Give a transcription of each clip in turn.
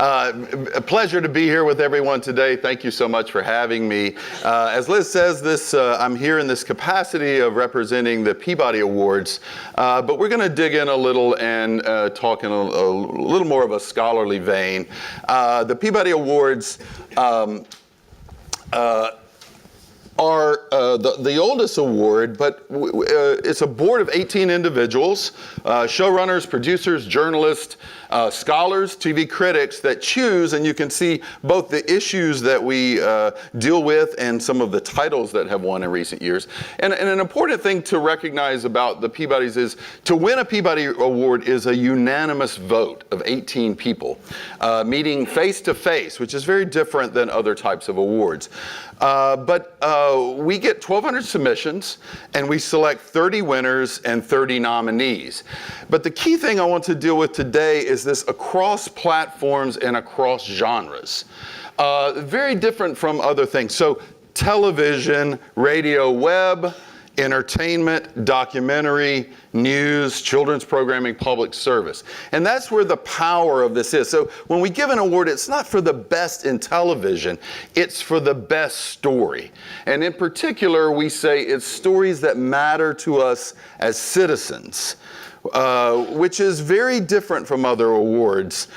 A pleasure to be here with everyone today. Thank you so much for having me. As Liz says, I'm here in this capacity of representing the Peabody Awards, but we're going to dig in a little and talk in a little more of a scholarly vein. The Peabody Awards are the oldest award, but it's a board of 18 individuals, showrunners, producers, journalists, scholars, TV critics that choose, and you can see both the issues that we deal with and some of the titles that have won in recent years. And an important thing to recognize about the Peabodys is to win a Peabody Award is a unanimous vote of 18 people, meeting face to face, which is very different than other types of awards. But we get 1,200 submissions, and we select 30 winners and 30 nominees. But the key thing I want to deal with today is this across platforms and across genres. Very different from other things. So television, radio, web, entertainment, documentary, news, children's programming, public service. And that's where the power of this is. So when we give an award, it's not for the best in television, it's for the best story. And in particular, we say it's stories that matter to us as citizens. Which is very different from other awards,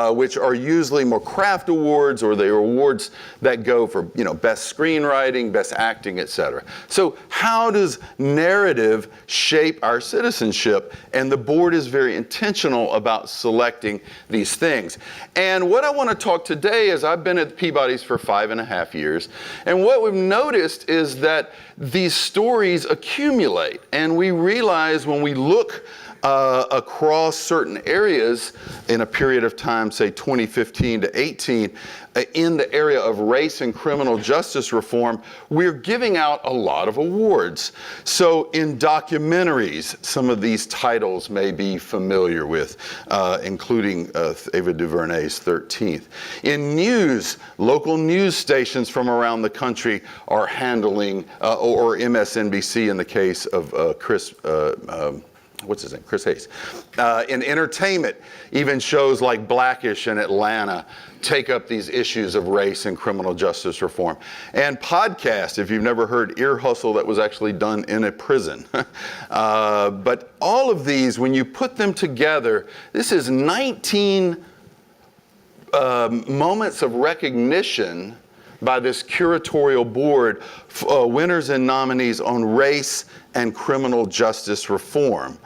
which are usually more craft awards, or they are awards that go for, best screenwriting, best acting, etc. So how does narrative shape our citizenship? And the board is very intentional about selecting these things. And what I want to talk today is I've been at the Peabodys for 5.5 years, and what we've noticed is that these stories accumulate, and we realize when we look across certain areas in a period of time, say 2015 to 18, in the area of race and criminal justice reform, we're giving out a lot of awards. So in documentaries, some of these titles may be familiar with, including Ava DuVernay's 13th. In news, local news stations from around the country are handling, or MSNBC in the case of Chris Hayes. In entertainment, even shows like Blackish in Atlanta take up these issues of race and criminal justice reform. And podcasts, if you've never heard Ear Hustle, that was actually done in a prison. But all of these, when you put them together, this is 19 moments of recognition by this curatorial board, winners and nominees on race and criminal justice reform.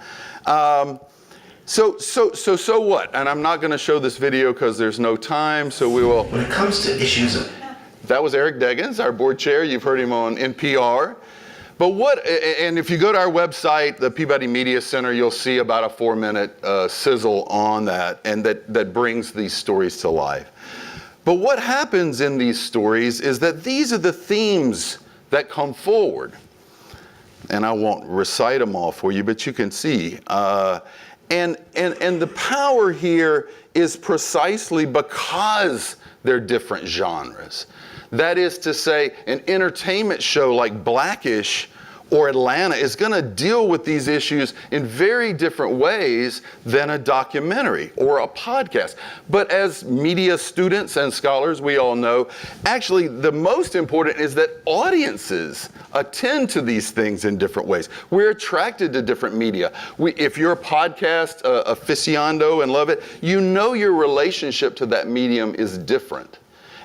So what? And I'm not going to show this video because there's no time, so we will. When it comes to issues of... That was Eric Deggans, our board chair. You've heard him on NPR. But and if you go to our website, the Peabody Media Center, you'll see about a 4-minute sizzle on that, and that brings these stories to life. But what happens in these stories is that these are the themes that come forward. And I won't recite them all for you, but you can see. And the power here is precisely because they're different genres. That is to say, an entertainment show like Blackish or Atlanta is going to deal with these issues in very different ways than a documentary or a podcast. But as media students and scholars, we all know, actually the most important is that audiences attend to these things in different ways. We're attracted to different media. If you're a podcast aficionado and love it, you know your relationship to that medium is different.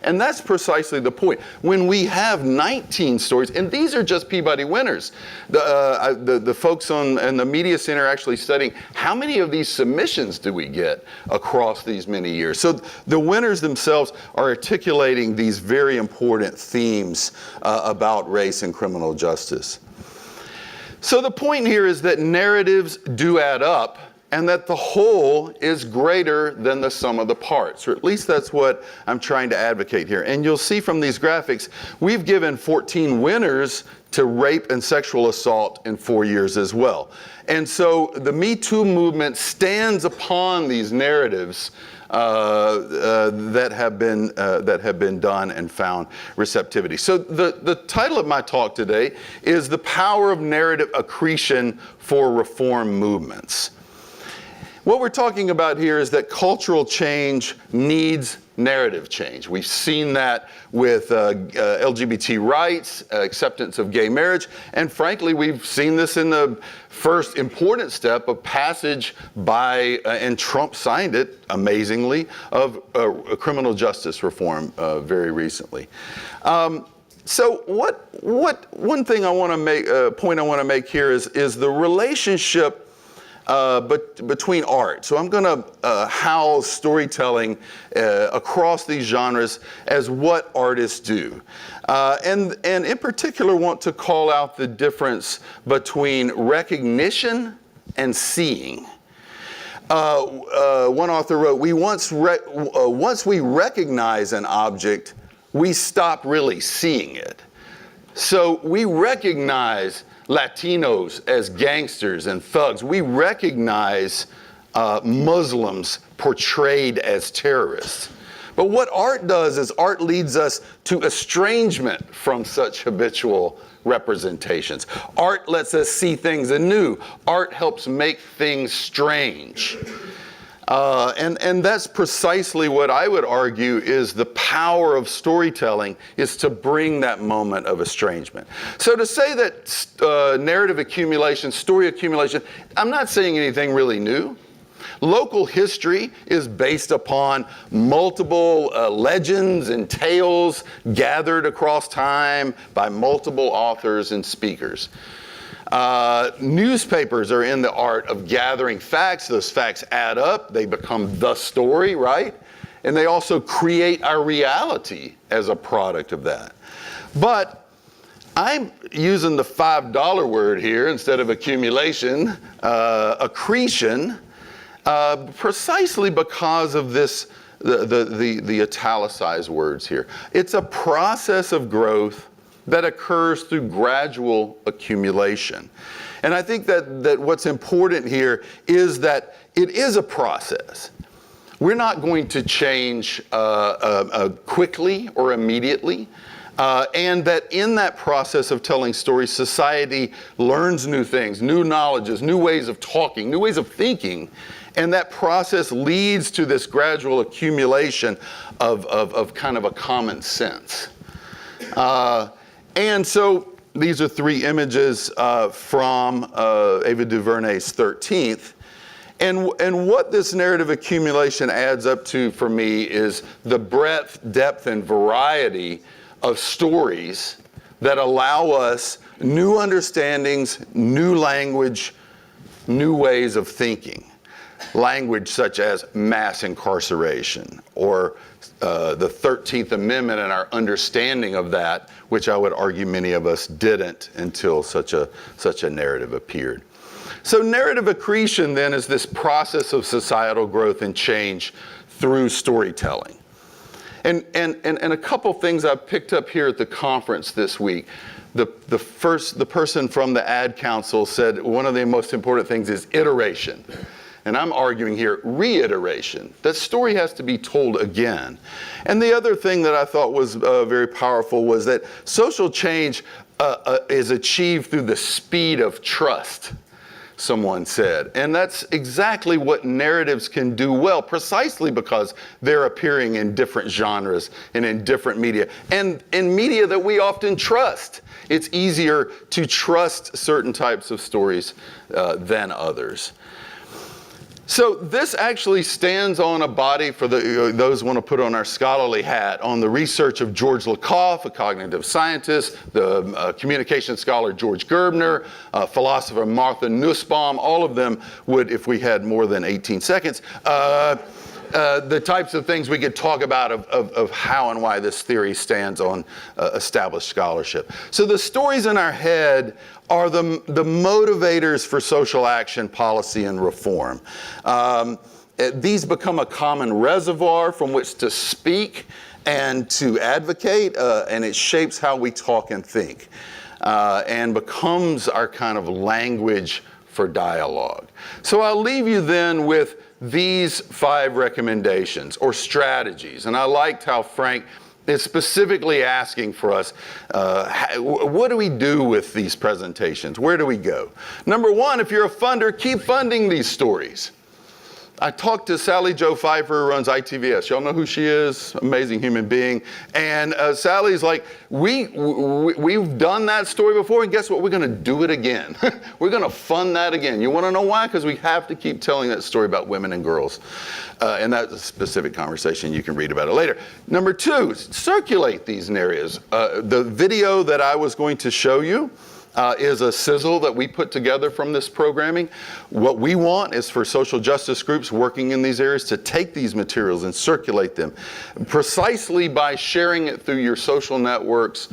And that's precisely the point. When we have 19 stories, and these are just Peabody winners, the folks in the Media Center are actually studying how many of these submissions do we get across these many years. So the winners themselves are articulating these very important themes about race and criminal justice. So the point here is that narratives do add up, and that the whole is greater than the sum of the parts, or at least that's what I'm trying to advocate here. And you'll see from these graphics, we've given 14 winners to rape and sexual assault in 4 years as well. And so the Me Too movement stands upon these narratives that have been done and found receptivity. So the title of my talk today is The Power of Narrative Accretion for Reform Movements. What we're talking about here is that cultural change needs narrative change. We've seen that with LGBT rights, acceptance of gay marriage, and frankly, we've seen this in the first important step of passage by, and Trump signed it, amazingly, of criminal justice reform very recently. So one thing I want to make, point I want to make here is the relationship between art. So I'm going to house storytelling across these genres as what artists do. And in particular want to call out the difference between recognition and seeing. One author wrote, once we recognize an object, we stop really seeing it. So we recognize Latinos as gangsters and thugs. We recognize Muslims portrayed as terrorists. But what art does is art leads us to estrangement from such habitual representations. Art lets us see things anew. Art helps make things strange. And that's precisely what I would argue is the power of storytelling, is to bring that moment of estrangement. So to say that narrative accumulation, story accumulation, I'm not saying anything really new. Local history is based upon multiple legends and tales gathered across time by multiple authors and speakers. Newspapers are in the art of gathering facts. Those facts add up. They become the story, right? And they also create our reality as a product of that. But I'm using the $5 word here instead of accumulation, accretion, precisely because of this, the italicized words here. It's a process of growth that occurs through gradual accumulation. And I think that what's important here is that it is a process. We're not going to change quickly or immediately. And that in that process of telling stories, society learns new things, new knowledges, new ways of talking, new ways of thinking. And that process leads to this gradual accumulation of kind of a common sense. And so these are three images from Ava DuVernay's 13th. And what this narrative accumulation adds up to for me is the breadth, depth, and variety of stories that allow us new understandings, new language, new ways of thinking. Language such as mass incarceration or the 13th Amendment and our understanding of that, which I would argue many of us didn't until such a narrative appeared. So narrative accretion then is this process of societal growth and change through storytelling. And a couple things I picked up here at the conference this week. The person from the Ad Council said one of the most important things is iteration. And I'm arguing here reiteration. That story has to be told again. And the other thing that I thought was very powerful was that social change is achieved through the speed of trust, someone said. And that's exactly what narratives can do well, precisely because they're appearing in different genres and in different media, and in media that we often trust. It's easier to trust certain types of stories than others. So this actually stands on a body for those who want to put on our scholarly hat on the research of George Lakoff, a cognitive scientist, the communication scholar George Gerbner, philosopher Martha Nussbaum. All of them would, if we had more than 18 seconds, the types of things we could talk about of how and why this theory stands on established scholarship. So the stories in our head are the motivators for social action, policy, and reform. These become a common reservoir from which to speak and to advocate, and it shapes how we talk and think, and becomes our kind of language for dialogue. So I'll leave you then with these 5 recommendations or strategies. And I liked how Frank is specifically asking for us, what do we do with these presentations? Where do we go? Number 1, if you're a funder, keep funding these stories. I talked to Sally Jo Pfeiffer, who runs ITVS. Y'all know who she is? Amazing human being. And Sally's like, we've done that story before, and guess what? We're going to do it again. We're going to fund that again. You want to know why? Because we have to keep telling that story about women and girls. And that's a specific conversation. You can read about it later. Number 2, circulate these narratives. The video that I was going to show you is a sizzle that we put together from this programming. What we want is for social justice groups working in these areas to take these materials and circulate them. Precisely by sharing it through your social networks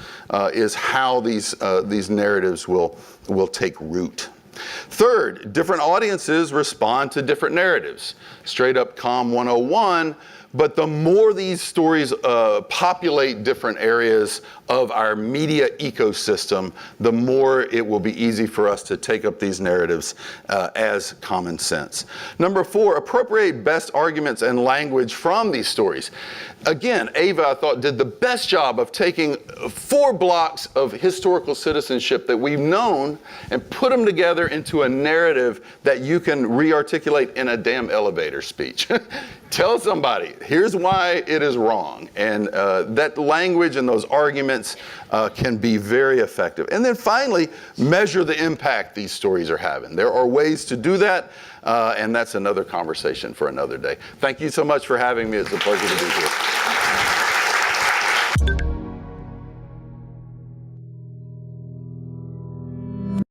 is how these narratives will take root. Third, different audiences respond to different narratives. Straight up Comm 101, but the more these stories populate different areas of our media ecosystem, the more it will be easy for us to take up these narratives as common sense. Number 4, appropriate best arguments and language from these stories. Again, Ava, I thought, did the best job of taking 4 blocks of historical citizenship that we've known and put them together into a narrative that you can re-articulate in a damn elevator speech. Tell somebody, here's why it is wrong. And that language and those arguments can be very effective. And then finally, measure the impact these stories are having. There are ways to do that, and that's another conversation for another day. Thank you so much for having me. It's a pleasure to be here.